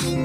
Hello,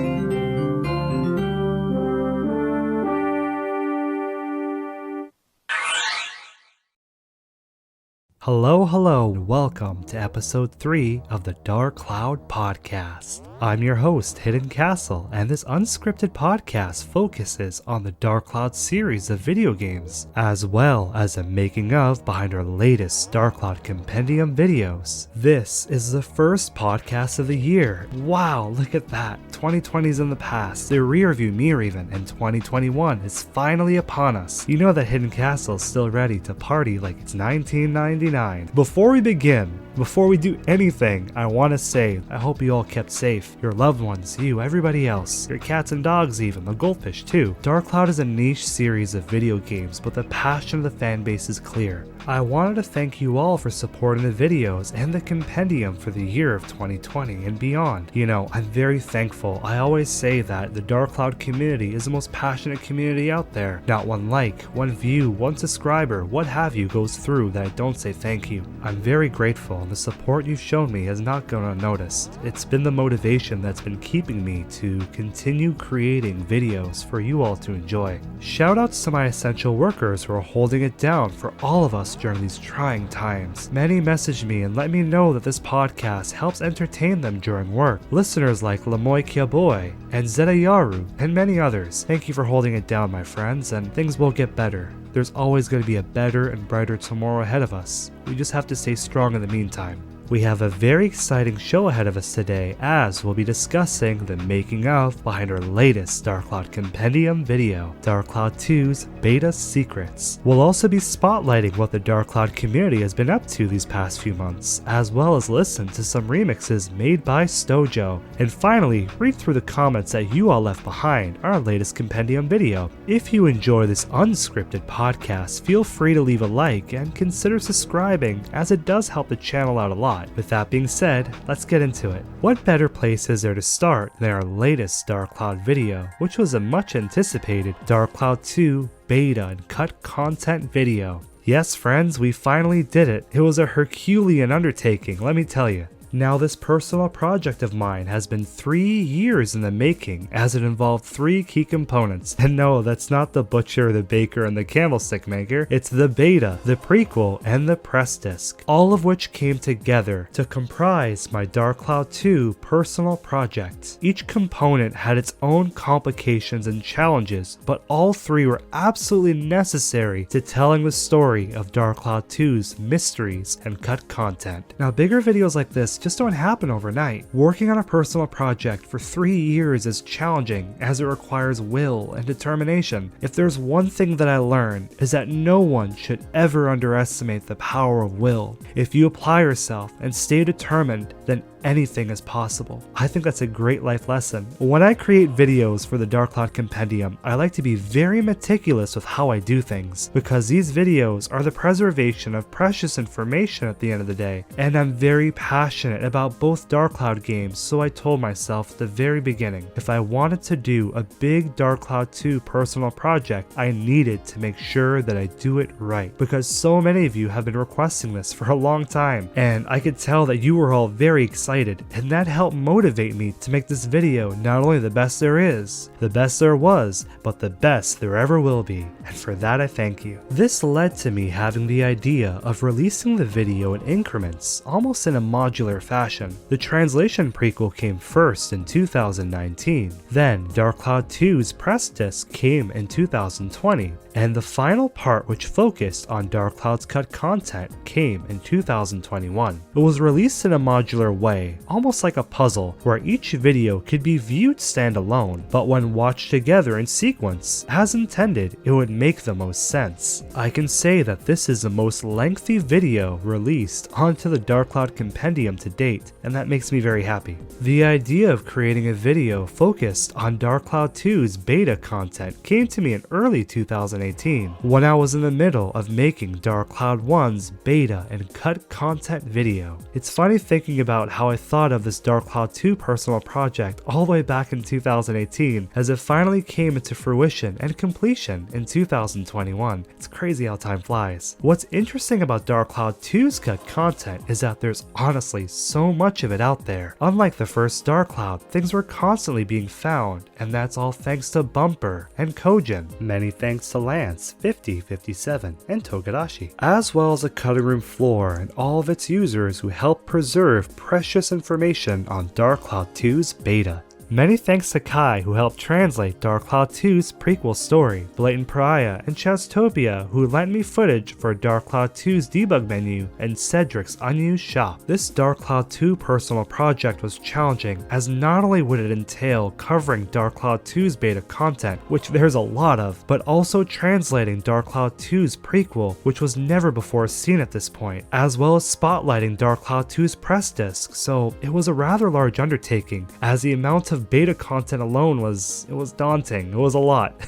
and welcome to episode 3 of the Dark Cloud Podcast. I'm your host, Hidden Castle, and this unscripted podcast focuses on the Dark Cloud series of video games, as well as a making of behind our latest Dark Cloud Compendium videos. This is the first podcast of the year. Wow, look at that. 2020's in the past, the rearview mirror even, and 2021 is finally upon us. You know that Hidden Castle is still ready to party like it's 1999. Before we begin, before we do anything, I want to say, I hope you all kept safe. Your loved ones, you, everybody else, your cats and dogs even, the goldfish too. Dark Cloud is a niche series of video games, but the passion of the fan base is clear. I wanted to thank you all for supporting the videos and the compendium for the year of 2020 and beyond. You know, I'm very thankful. I always say that the Dark Cloud community is the most passionate community out there. Not one like, one view, one subscriber, what have you goes through that I don't say thank you. I'm very grateful, and the support you've shown me has not gone unnoticed. It's been the motivation that's been keeping me to continue creating videos for you all to enjoy. Shout outs to my essential workers who are holding it down for all of us during these trying times. Many messaged me and let me know that this podcast helps entertain them during work. Listeners like Lamoy Kiaboy and Zeta Yaru and many others. Thank you for holding it down, my friends, and things will get better. There's always going to be a better and brighter tomorrow ahead of us. We just have to stay strong in the meantime. We have a very exciting show ahead of us today, as we'll be discussing the making of behind our latest Dark Cloud Compendium video, Dark Cloud 2's Beta Secrets. We'll also be spotlighting what the Dark Cloud community has been up to these past few months, as well as listen to some remixes made by Stojo, and finally read through the comments that you all left behind our latest Compendium video. If you enjoy this unscripted podcast, feel free to leave a like and consider subscribing, as it does help the channel out a lot. With that being said, let's get into it. What better place is there to start than our latest Dark Cloud video, which was a much anticipated Dark Cloud 2 beta and cut content video. Yes friends, we finally did it. It was a Herculean undertaking, let me tell you. Now, this personal project of mine has been 3 years in the making, as it involved 3 key components. And no, that's not the butcher, the baker, and the candlestick maker. It's the beta, the prequel, and the press disc, all of which came together to comprise my Dark Cloud 2 personal project. Each component had its own complications and challenges, but all 3 were absolutely necessary to telling the story of Dark Cloud 2's mysteries and cut content. Now, bigger videos like this just don't happen overnight. Working on a personal project for 3 years is challenging, as it requires will and determination. If there's one thing that I learned, is that no one should ever underestimate the power of will. If you apply yourself and stay determined, then anything is possible. I think that's a great life lesson. When I create videos for the Dark Cloud Compendium, I like to be very meticulous with how I do things, because these videos are the preservation of precious information at the end of the day, and I'm very passionate about both Dark Cloud games, so I told myself at the very beginning, if I wanted to do a big Dark Cloud 2 personal project, I needed to make sure that I do it right, because so many of you have been requesting this for a long time, and I could tell that you were all very excited, and that helped motivate me to make this video not only the best there is, the best there was, but the best there ever will be, and for that I thank you. This led to me having the idea of releasing the video in increments, almost in a modular fashion. The translation prequel came first in 2019, then Dark Cloud 2's press disc came in 2020, and the final part, which focused on Dark Cloud's cut content, came in 2021. It was released in a modular way, almost like a puzzle, where each video could be viewed standalone, but when watched together in sequence, as intended, it would make the most sense. I can say that this is the most lengthy video released onto the Dark Cloud Compendium to date, and that makes me very happy. The idea of creating a video focused on Dark Cloud 2's beta content came to me in early 2018, when I was in the middle of making Dark Cloud 1's beta and cut content video. It's funny thinking about how I thought of this Dark Cloud 2 personal project all the way back in 2018, as it finally came into fruition and completion in 2021. It's crazy how time flies. What's interesting about Dark Cloud 2's cut content is that there's honestly so much of it out there. Unlike the first Dark Cloud, things were constantly being found, and that's all thanks to Bumper and Kojin. Many thanks to Lance, 5057, and Togarashi, as well as the cutting room floor and all of its users who helped preserve precious information on Dark Cloud 2's beta. Many thanks to Kai, who helped translate Dark Cloud 2's prequel story, Blatant Pariah, and Chastopia, who lent me footage for Dark Cloud 2's debug menu and Cedric's unused shop. This Dark Cloud 2 personal project was challenging, as not only would it entail covering Dark Cloud 2's beta content, which there's a lot of, but also translating Dark Cloud 2's prequel, which was never before seen at this point, as well as spotlighting Dark Cloud 2's press disc, so it was a rather large undertaking, as the amount of beta content alone was daunting. It was a lot.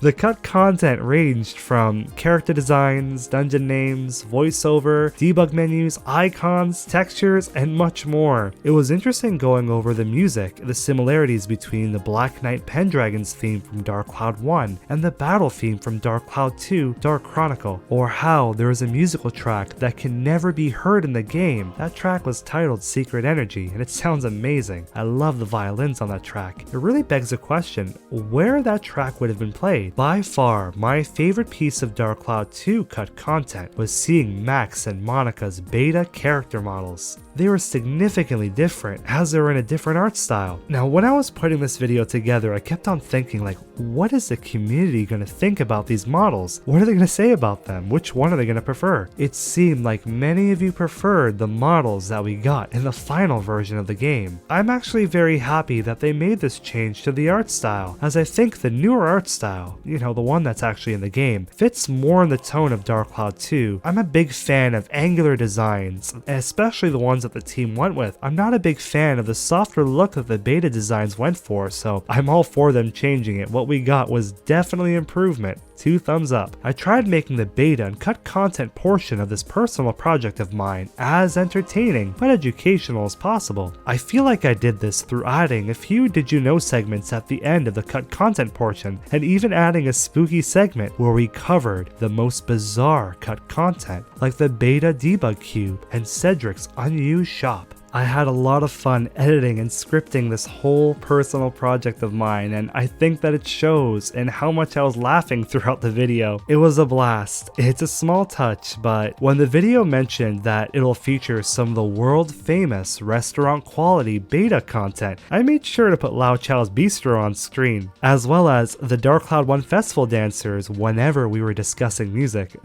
The cut content ranged from character designs, dungeon names, voiceover, debug menus, icons, textures, and much more. It was interesting going over the music, the similarities between the Black Knight Pendragon's theme from Dark Cloud 1 and the battle theme from Dark Cloud 2 Dark Chronicle, or how there is a musical track that can never be heard in the game. That track was titled Secret Energy, and it sounds amazing. I love the violins on that track. It really begs the question, where that track would have been played. By far, my favorite piece of Dark Cloud 2 cut content was seeing Max and Monica's beta character models. They were significantly different, as they were in a different art style. Now, when I was putting this video together, I kept on thinking, like, what is the community going to think about these models? What are they going to say about them? Which one are they going to prefer? It seemed like many of you preferred the models that we got in the final version of the game. I'm actually very happy that they made this change to the art style, as I think the newer art style, the one that's actually in the game, fits more in the tone of Dark Cloud 2. I'm a big fan of angular designs, especially the ones that the team went with. I'm not a big fan of the softer look that the beta designs went for, so I'm all for them changing it. What we got was definitely improvement. 2 thumbs up. I tried making the beta and cut content portion of this personal project of mine as entertaining but educational as possible. I feel like I did this through adding a few Did You Know segments at the end of the cut content portion, and even adding a spooky segment where we covered the most bizarre cut content, like the beta debug cube and Cedric's unused shop. I had a lot of fun editing and scripting this whole personal project of mine, and I think that it shows in how much I was laughing throughout the video. It was a blast. It's a small touch, but when the video mentioned that it'll feature some of the world famous restaurant quality beta content, I made sure to put Lao Chao's Bistro on screen, as well as the Dark Cloud 1 festival dancers whenever we were discussing music.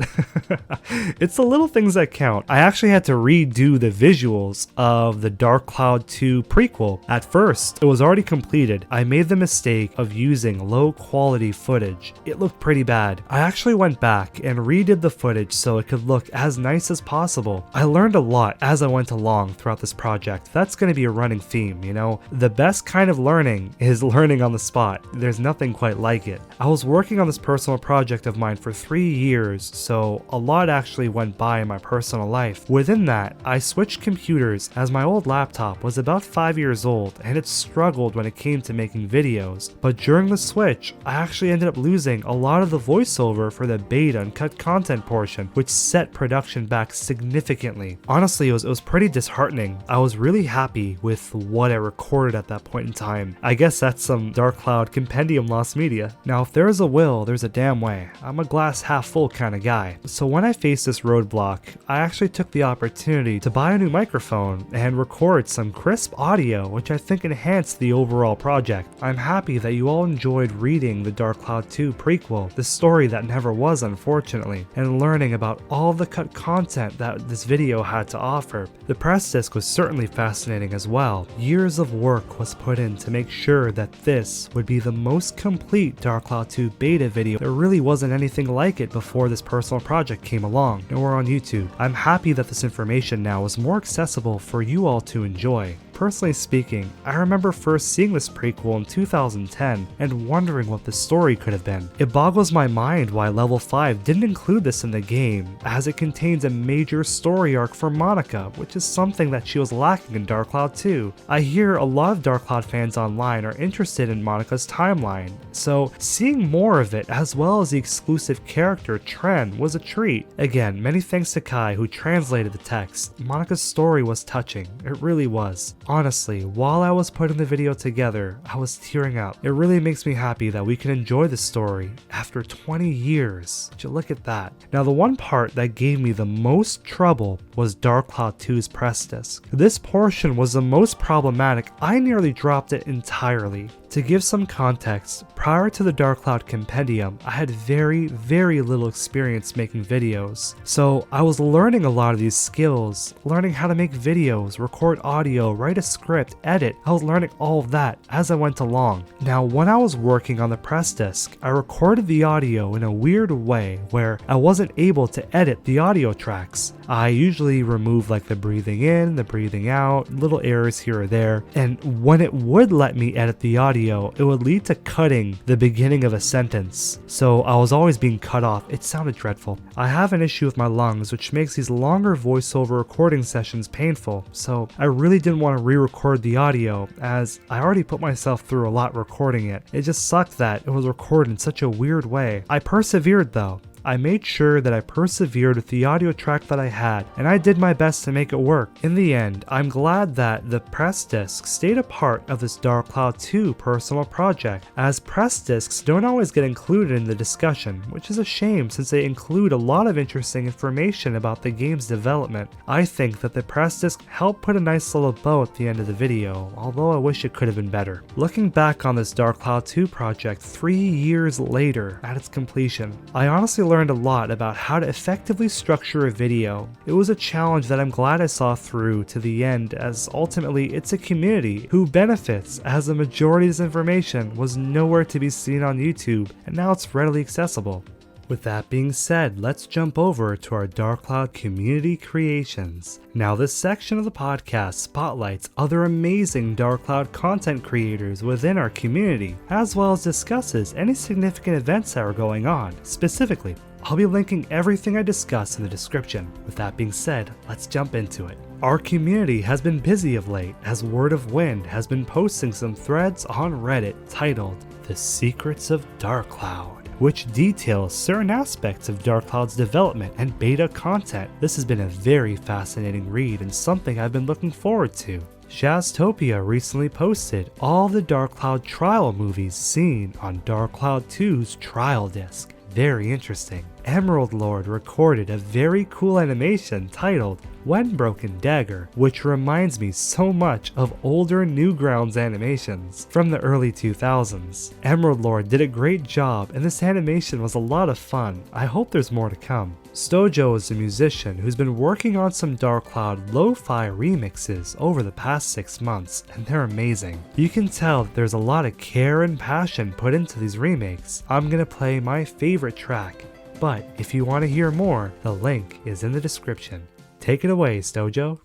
It's the little things that count. I actually had to redo the visuals of the Dark Cloud 2 prequel. At first, it was already completed. I made the mistake of using low quality footage. It looked pretty bad. I actually went back and redid the footage so it could look as nice as possible. I learned a lot as I went along throughout this project. That's going to be a running theme, The best kind of learning is learning on the spot. There's nothing quite like it. I was working on this personal project of mine for 3 years, so a lot actually went by in my personal life. Within that, I switched computers as my old laptop was about 5 years old and it struggled when it came to making videos, but during the switch, I actually ended up losing a lot of the voiceover for the beta and cut content portion, which set production back significantly. Honestly, it was pretty disheartening. I was really happy with what I recorded at that point in time. I guess that's some Dark Cloud Compendium lost media. Now, if there's a will, there's a damn way. I'm a glass half full kind of guy. So when I faced this roadblock, I actually took the opportunity to buy a new microphone and record some crisp audio, which I think enhanced the overall project. I'm happy that you all enjoyed reading the Dark Cloud 2 prequel, the story that never was unfortunately, and learning about all the cut content that this video had to offer. The press disc was certainly fascinating as well. Years of work was put in to make sure that this would be the most complete Dark Cloud 2 beta video. There really wasn't anything like it before this personal project came along, nor on YouTube. I'm happy that this information now is more accessible for you all to enjoy. Personally speaking, I remember first seeing this prequel in 2010 and wondering what the story could have been. It boggles my mind why Level 5 didn't include this in the game, as it contains a major story arc for Monica, which is something that she was lacking in Dark Cloud 2. I hear a lot of Dark Cloud fans online are interested in Monica's timeline, so seeing more of it as well as the exclusive character Tren was a treat. Again, many thanks to Kai who translated the text. Monica's story was touching, it really was. Honestly, while I was putting the video together, I was tearing up. It really makes me happy that we can enjoy the story after 20 years. Would you look at that? Now the one part that gave me the most trouble was Dark Cloud 2's press disc. This portion was the most problematic. I nearly dropped it entirely. To give some context, prior to the Dark Cloud Compendium, I had very little experience making videos. So I was learning a lot of these skills, learning how to make videos, record audio, write a script, edit. I was learning all of that as I went along. Now when I was working on the press disc, I recorded the audio in a weird way where I wasn't able to edit the audio tracks. I usually remove like the breathing in, the breathing out, little errors here or there, and when it would let me edit the audio, it would lead to cutting the beginning of a sentence. So I was always being cut off. It sounded dreadful. I have an issue with my lungs, which makes these longer voiceover recording sessions painful, so I really didn't want to re-record the audio as I already put myself through a lot recording it. It just sucked that it was recorded in such a weird way. I persevered though. I made sure that I persevered with the audio track that I had, and I did my best to make it work. In the end, I'm glad that the press disc stayed a part of this Dark Cloud 2 personal project, as press discs don't always get included in the discussion, which is a shame since they include a lot of interesting information about the game's development. I think that the press disc helped put a nice little bow at the end of the video, although I wish it could have been better. Looking back on this Dark Cloud 2 project 3 years later at its completion, I honestly learned a lot about how to effectively structure a video. It was a challenge that I'm glad I saw through to the end, as ultimately it's a community who benefits, as the majority of this information was nowhere to be seen on YouTube and now it's readily accessible. With that being said, let's jump over to our Dark Cloud community creations. Now this section of the podcast spotlights other amazing Dark Cloud content creators within our community, as well as discusses any significant events that are going on. Specifically, I'll be linking everything I discuss in the description. With that being said, let's jump into it. Our community has been busy of late, as Word of Wind has been posting some threads on Reddit titled The Secrets of Dark Cloud, which details certain aspects of Dark Cloud's development and beta content. This has been a very fascinating read and something I've been looking forward to. Shaztopia recently posted all the Dark Cloud trial movies seen on Dark Cloud 2's trial disc. Very interesting. Emerald Lord recorded a very cool animation titled When Broken Dagger, which reminds me so much of older Newgrounds animations from the early 2000s. Emerald Lord did a great job and this animation was a lot of fun. I hope there's more to come. Stojo is a musician who's been working on some Dark Cloud lo-fi remixes over the past 6 months, and they're amazing. You can tell that there's a lot of care and passion put into these remakes. I'm gonna play my favorite track, but if you want to hear more, the link is in the description. Take it away, Stojo.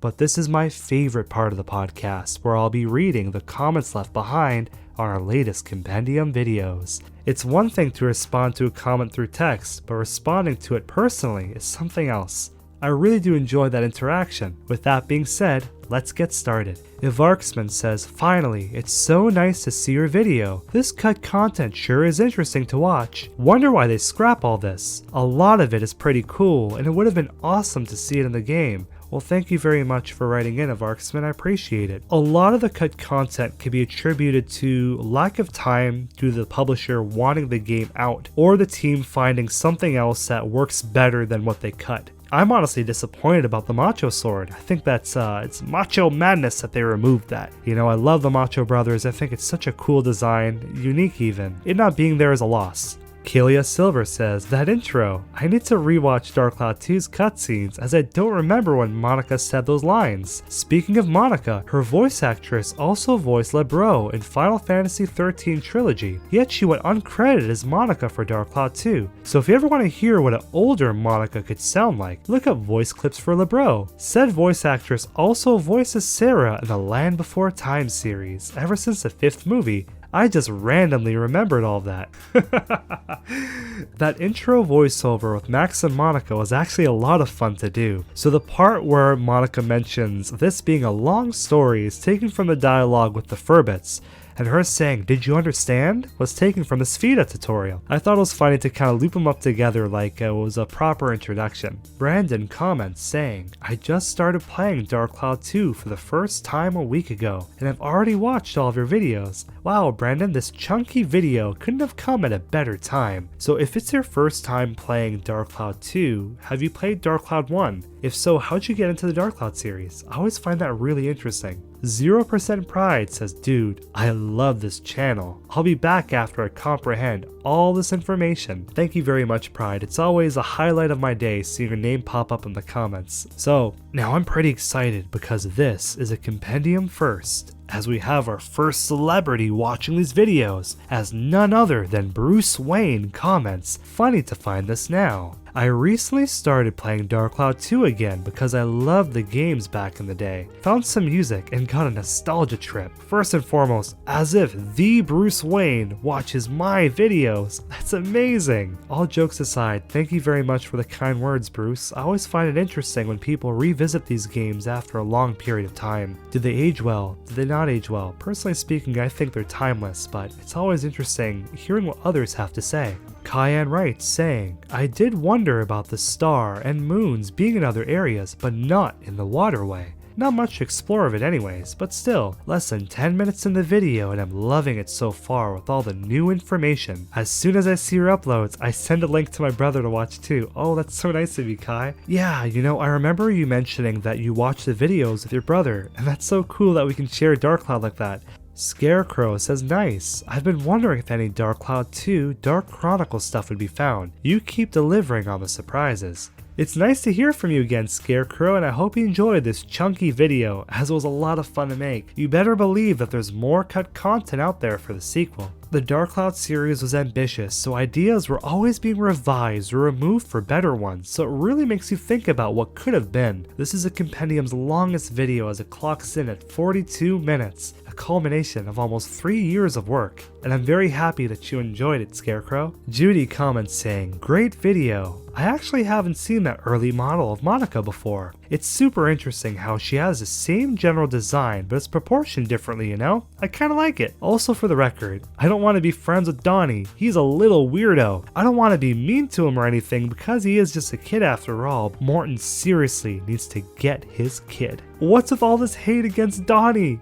but this is my favorite part of the podcast, where I'll be reading the comments left behind on our latest compendium videos. It's one thing to respond to a comment through text, but responding to it personally is something else. I really do enjoy that interaction. With that being said, let's get started. Ivarksman says, finally, it's so nice to see your video. This cut content sure is interesting to watch. Wonder why they scrap all this. A lot of it is pretty cool, and it would have been awesome to see it in the game. Well, thank you very much for writing in, Ivarksman, I appreciate it. A lot of the cut content can be attributed to lack of time due to the publisher wanting the game out, or the team finding something else that works better than what they cut. I'm honestly disappointed about the Macho Sword. I think that's, it's macho madness that they removed that. You know, I love the Macho Brothers. I think it's such a cool design, unique even. It not being there is a loss. Kelia Silver says, that intro, I need to rewatch Dark Cloud 2's cutscenes as I don't remember when Monica said those lines. Speaking of Monica, her voice actress also voiced Lebreau in Final Fantasy XIII Trilogy, yet she went uncredited as Monica for Dark Cloud 2. So if you ever want to hear what an older Monica could sound like, look up voice clips for Lebreau. Said voice actress also voices Sarah in the Land Before Time series, ever since the 5th movie. I just randomly remembered all that. That intro voiceover with Max and Monica was actually a lot of fun to do. So the part where Monica mentions this being a long story is taken from the dialogue with the Furbits, and her saying, did you understand? Was taken from the Sfida tutorial. I thought it was funny to kind of loop them up together like it was a proper introduction. Brandon comments saying, I just started playing Dark Cloud 2 for the first time a week ago, and I've already watched all of your videos. Wow, Brandon, this chunky video couldn't have come at a better time. So if it's your first time playing Dark Cloud 2, have you played Dark Cloud 1? If so, how'd you get into the Dark Cloud series? I always find that really interesting. 0% Pride says, dude, I love this channel. I'll be back after I comprehend all this information. Thank you very much, Pride. It's always a highlight of my day seeing your name pop up in the comments. So, now I'm pretty excited because this is a compendium first, as we have our first celebrity watching these videos, as none other than Bruce Wayne comments, funny to find this now. I recently started playing Dark Cloud 2 again because I loved the games back in the day. Found some music and got a nostalgia trip. First and foremost, as if the Bruce Wayne watches my videos. That's amazing! All jokes aside, thank you very much for the kind words, Bruce. I always find it interesting when people revisit these games after a long period of time. Did they age well? Did they not age well? Personally speaking, I think they're timeless, but it's always interesting hearing what others have to say. Kyan writes, saying, I did wonder about the star and moons being in other areas, but not in the waterway. Not much to explore of it anyways, but still, less than 10 minutes in the video and I'm loving it so far with all the new information. As soon as I see your uploads, I send a link to my brother to watch too. Oh, that's so nice of you, Kai. Yeah, you know, I remember you mentioning that you watch the videos with your brother, and that's so cool that we can share Dark Cloud like that. Scarecrow says, nice. I've been wondering if any Dark Cloud 2 Dark Chronicle stuff would be found. You keep delivering on the surprises. It's nice to hear from you again, Scarecrow, and I hope you enjoyed this chunky video, as it was a lot of fun to make. You better believe that there's more cut content out there for the sequel. The Dark Cloud series was ambitious, so ideas were always being revised or removed for better ones, so it really makes you think about what could have been. This is a compendium's longest video as it clocks in at 42 minutes, a culmination of almost 3 years of work. And I'm very happy that you enjoyed it, Scarecrow. Judy comments saying, great video. I actually haven't seen that early model of Monica before. It's super interesting how she has the same general design, but it's proportioned differently, you know? I kinda like it. Also for the record, I don't want to be friends with Donnie. He's a little weirdo. I don't want to be mean to him or anything because he is just a kid after all. Morton seriously needs to get his kid. What's with all this hate against Donnie?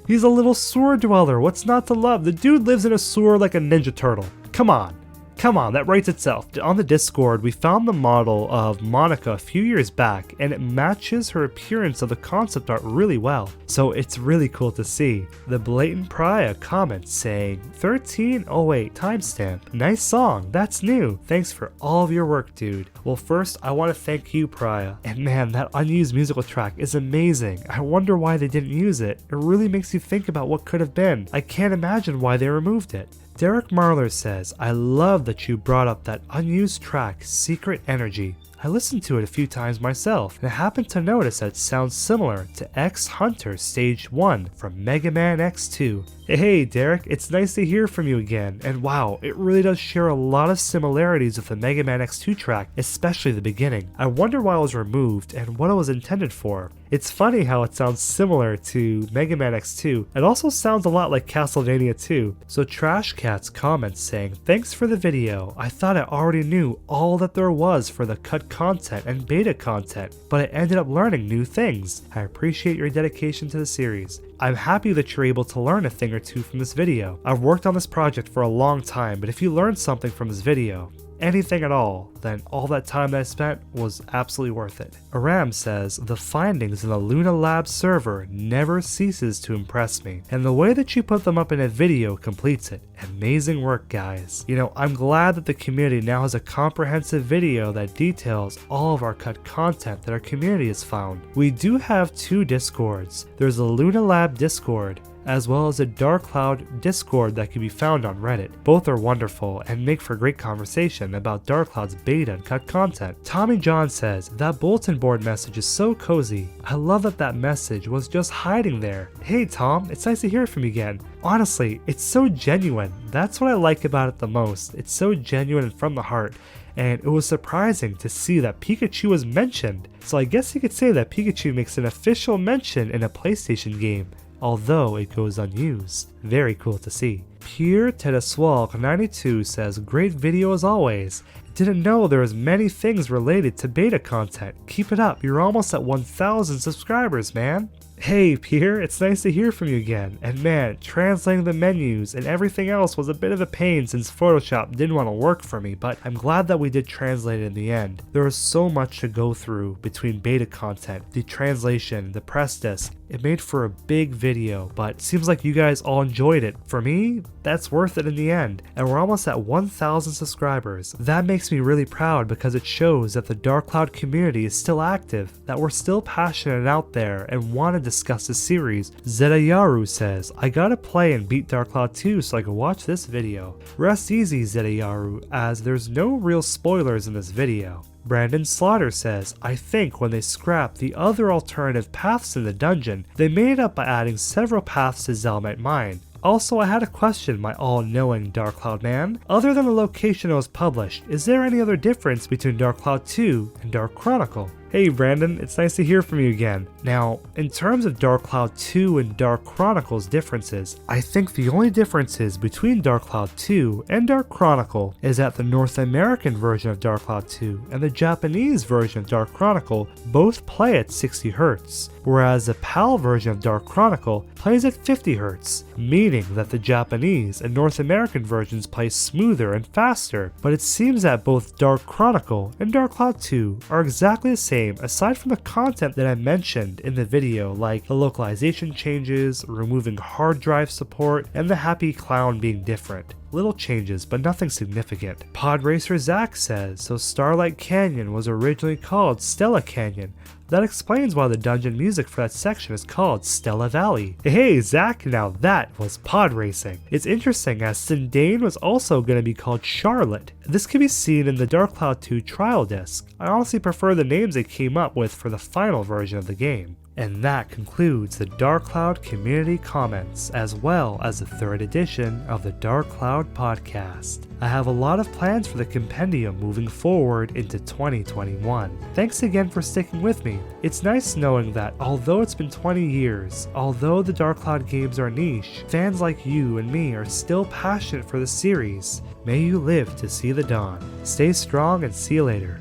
He's a little sewer dweller. What's not to love? The dude lives in a sewer like a Ninja Turtle. Come on. Come on, that writes itself. On the Discord, we found the model of Monica a few years back, and it matches her appearance of the concept art really well. So it's really cool to see. The Blatant Pariah comments saying, 1308 timestamp. Nice song, that's new. Thanks for all of your work, dude. Well, first, I want to thank you, Pariah. And man, that unused musical track is amazing. I wonder why they didn't use it. It really makes you think about what could have been. I can't imagine why they removed it. Derek Marler says, I love that you brought up that unused track, Secret Energy. I listened to it a few times myself, and I happened to notice that it sounds similar to X Hunter Stage 1 from Mega Man X2. Hey Derek, it's nice to hear from you again, and wow, it really does share a lot of similarities with the Mega Man X2 track, especially the beginning. I wonder why it was removed and what it was intended for. It's funny how it sounds similar to Mega Man X2. It also sounds a lot like Castlevania 2. So Trash Cats comments saying, "Thanks for the video. I thought I already knew all that there was for the cut content and beta content, but I ended up learning new things. I appreciate your dedication to the series. I'm happy that you're able to learn a thing or two from this video. I've worked on this project for a long time, but if you learned something from this video, anything at all, then all that time that I spent was absolutely worth it." Aram says, "The findings in the Luna Lab server never ceases to impress me, and the way that you put them up in a video completes it. Amazing work, guys. You know, I'm glad that the community now has a comprehensive video that details all of our cut content that our community has found. We do have two Discords. There's a Luna Lab Discord, as well as a Dark Cloud Discord that can be found on Reddit. Both are wonderful and make for great conversation about Dark Cloud's beta and cut content." Tommy John says, "That bulletin board message is so cozy. I love that that message was just hiding there." Hey Tom, it's nice to hear from you again. Honestly, it's so genuine. That's what I like about it the most. It's so genuine and from the heart. And it was surprising to see that Pikachu was mentioned. So I guess you could say that Pikachu makes an official mention in a PlayStation game, although it goes unused. Very cool to see. Pure Tedaswalk 92 says, "Great video as always. Didn't know there was many things related to beta content. Keep it up, you're almost at 1,000 subscribers, man." Hey Pierre, it's nice to hear from you again, and man, translating the menus and everything else was a bit of a pain since Photoshop didn't want to work for me, but I'm glad that we did translate it in the end. There was so much to go through between beta content, the translation, the press disc. It made for a big video, but seems like you guys all enjoyed it. For me, that's worth it in the end, and we're almost at 1,000 subscribers. That makes me really proud because it shows that the Dark Cloud community is still active, that we're still passionate out there and want to discuss the series. Zedayaru says, "I gotta play and beat Dark Cloud 2 so I can watch this video." Rest easy Zedayaru, as there's no real spoilers in this video. Brandon Slaughter says, "I think when they scrapped the other alternative paths in the dungeon, they made it up by adding several paths to Zelmite Mine. Also, I had a question, my all-knowing Dark Cloud man. Other than the location it was published, is there any other difference between Dark Cloud 2 and Dark Chronicle?" Hey Brandon, it's nice to hear from you again. Now, in terms of Dark Cloud 2 and Dark Chronicle's differences, I think the only differences between Dark Cloud 2 and Dark Chronicle is that the North American version of Dark Cloud 2 and the Japanese version of Dark Chronicle both play at 60 Hz, whereas the PAL version of Dark Chronicle plays at 50 Hz, meaning that the Japanese and North American versions play smoother and faster, but it seems that both Dark Chronicle and Dark Cloud 2 are exactly the same aside from the content that I mentioned in the video, like the localization changes, removing hard drive support, and the happy clown being different. Little changes, but nothing significant. Podracer Zach says, "So Starlight Canyon was originally called Stella Canyon. That explains why the dungeon music for that section is called Stella Valley." Hey Zach, now that was pod racing. It's interesting as Sindane was also going to be called Charlotte. This can be seen in the Dark Cloud 2 trial disc. I honestly prefer the names they came up with for the final version of the game. And that concludes the Dark Cloud community comments, as well as the 3rd edition of the Dark Cloud podcast. I have a lot of plans for the compendium moving forward into 2021. Thanks again for sticking with me. It's nice knowing that although it's been 20 years, although the Dark Cloud games are niche, fans like you and me are still passionate for the series. May you live to see the dawn. Stay strong and see you later.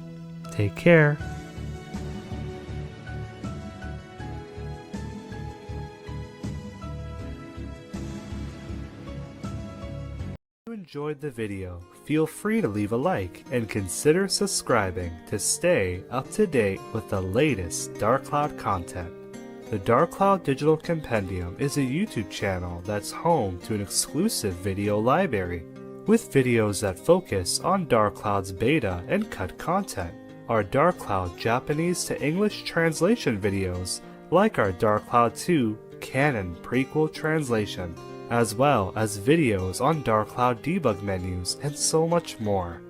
Take care. If you enjoyed the video, feel free to leave a like and consider subscribing to stay up to date with the latest Dark Cloud content. The Dark Cloud Digital Compendium is a YouTube channel that's home to an exclusive video library with videos that focus on Dark Cloud's beta and cut content. Our Dark Cloud Japanese to English translation videos, like our Dark Cloud 2 canon prequel translation, as well as videos on Dark Cloud debug menus and so much more.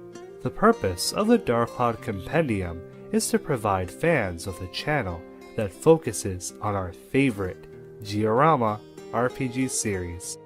The purpose of the Dark Cloud Compendium is to provide fans with a channel that focuses on our favorite Diorama RPG series.